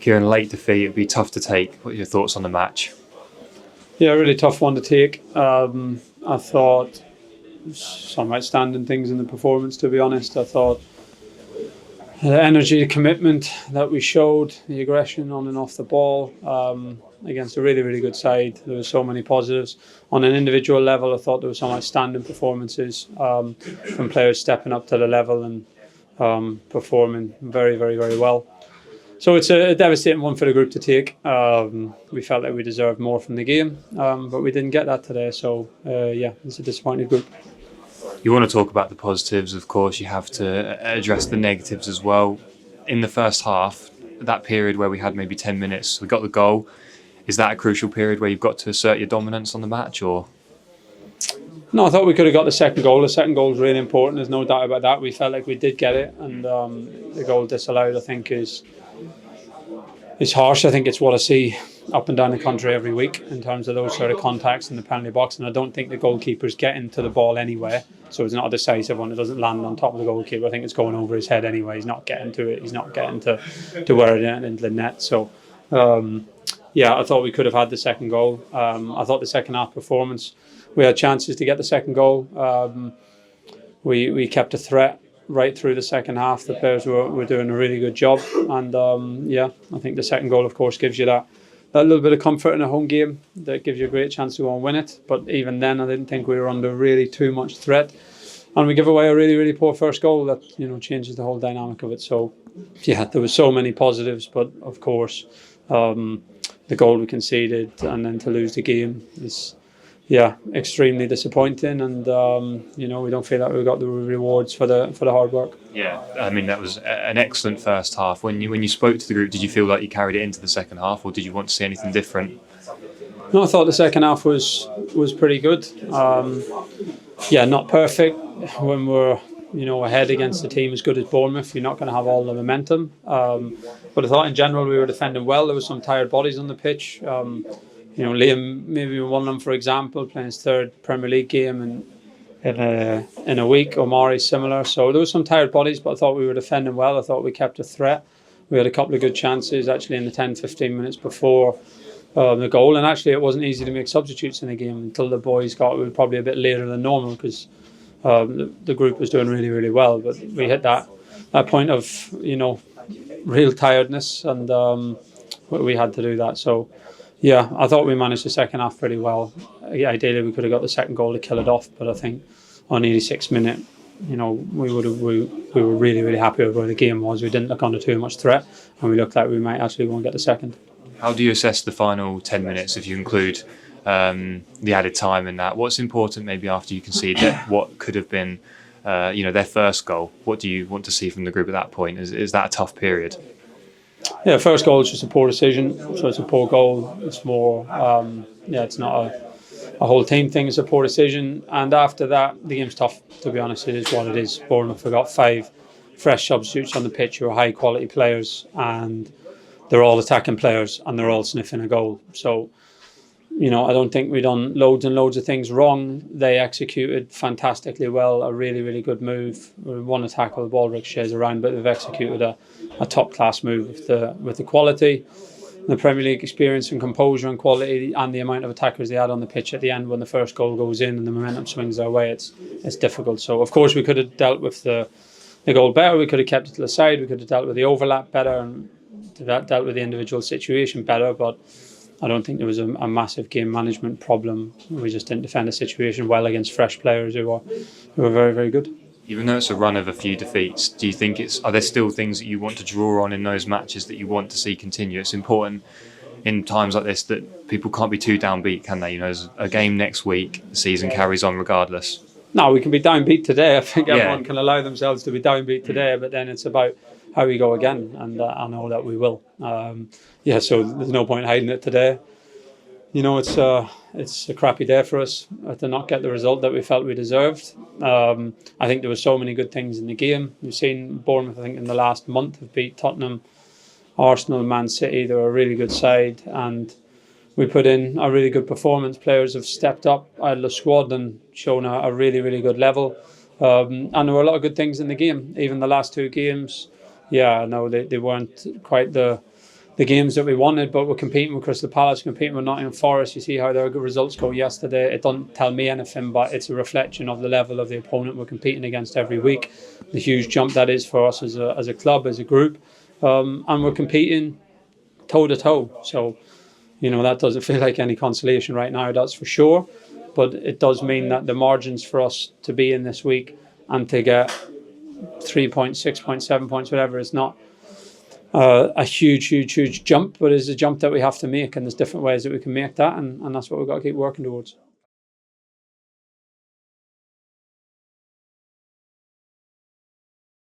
Kieran, late defeat, it'd be tough to take. What are your thoughts on the match? Yeah, really tough one to take. I thought some outstanding things in the performance, to be honest. I thought the energy, the commitment that we showed, the aggression on and off the ball against a really, really good side. There were so many positives. On an individual level, I thought there were some outstanding performances from players stepping up to the level and performing very, very, very well. So it's a devastating one for the group to take. We felt like we deserved more from the game, but we didn't get that today. So yeah, it's a disappointed group. You want to talk about the positives, of course. You have to address the negatives as well. In the first half, that period where we had maybe 10 minutes, we got the goal. Is that a crucial period where you've got to assert your dominance on the match, or? No, I thought we could have got the second goal. The second goal is really important. There's no doubt about that. We felt like we did get it, and the goal disallowed, I think, is harsh. I think it's what I see up and down the country every week in terms of those sort of contacts in the penalty box, and I don't think the goalkeeper's getting to the ball anyway, so it's not a decisive one. It doesn't land on top of the goalkeeper. I think it's going over his head anyway. He's not getting to it. He's not getting to where it went into the net. So yeah, I thought we could have had the second goal. I thought the second half performance, we had chances to get the second goal. We kept a threat right through the second half. The players were doing a really good job, and yeah, I think the second goal, of course, gives you that little bit of comfort in a home game. That gives you a great chance to go and win it. But even then, I didn't think we were under really too much threat, and we give away a really, really poor first goal that changes the whole dynamic of it. So yeah, there were so many positives, but of course, the goal we conceded and then to lose the game is, yeah, extremely disappointing, and we don't feel like we got the rewards for the hard work. Yeah, I mean, that was an excellent first half. When you spoke to the group, did you feel like you carried it into the second half, or did you want to see anything different? No, I thought the second half was pretty good. Yeah, not perfect. When we're ahead against a team as good as Bournemouth, you're not going to have all the momentum. But I thought in general we were defending well. There were some tired bodies on the pitch. Liam, maybe one of them, for example, playing his third Premier League game in a week. Omari similar. So there were some tired bodies, but I thought we were defending well. I thought we kept a threat. We had a couple of good chances actually in the 10-15 minutes before the goal, and actually it wasn't easy to make substitutes in the game until the boys got probably a bit later than normal, because the group was doing really, really well. But we hit that point of real tiredness, and we had to do that. So yeah, I thought we managed the second half pretty well. Ideally, we could have got the second goal to kill it off, but I think on 86th minute, we were really, really happy with where the game was. We didn't look under too much threat, and we looked like we might actually go and get the second. How do you assess the final 10 minutes if you include the added time in that? What's important maybe after you concede what could have been their first goal? What do you want to see from the group at that point? Is that a tough period? Yeah, first goal is just a poor decision, so it's a poor goal. It's more, it's not a whole team thing. It's a poor decision, and after that, the game's tough. To be honest, it is what it is. Bournemouth have got 5 fresh substitutes on the pitch who are high quality players, and they're all attacking players, and they're all sniffing a goal. So, I don't think we've done loads and loads of things wrong. They executed fantastically well, a really, really good move. One attack of the ball ricochets around, but they've executed a top-class move with the quality, the Premier League experience and composure and quality, and the amount of attackers they had on the pitch at the end when the first goal goes in and the momentum swings their way. It's difficult. So, of course, we could have dealt with the goal better. We could have kept it to the side. We could have dealt with the overlap better and dealt with the individual situation better, but I don't think there was a massive game management problem. We just didn't defend the situation well against fresh players who were very, very good. Even though it's a run of a few defeats, do you think are there still things that you want to draw on in those matches that you want to see continue? It's important in times like this that people can't be too downbeat, can they? There's a game next week, the season carries on regardless. No, we can be downbeat today. I think everyone can allow themselves to be downbeat today, but then it's about how we go again, and I know that we will. So there's no point hiding it today. It's a crappy day for us to not get the result that we felt we deserved. I think there were so many good things in the game. We've seen Bournemouth, I think, in the last month have beat Tottenham, Arsenal, Man City. They're a really good side, and we put in a really good performance. Players have stepped up out of the squad and shown a really, really good level. And there were a lot of good things in the game. Even the last 2 games, they weren't quite the the games that we wanted, but we're competing with Crystal Palace, competing with Nottingham Forest. You see how their good results go yesterday. It doesn't tell me anything, but it's a reflection of the level of the opponent we're competing against every week. The huge jump that is for us as a club, as a group, and we're competing toe to toe. So, that doesn't feel like any consolation right now, that's for sure. But it does mean that the margins for us to be in this week and to get 3 points, 6 points, 7 points, whatever, is not a huge jump, but it's a jump that we have to make, and there's different ways that we can make that, and that's what we've got to keep working towards.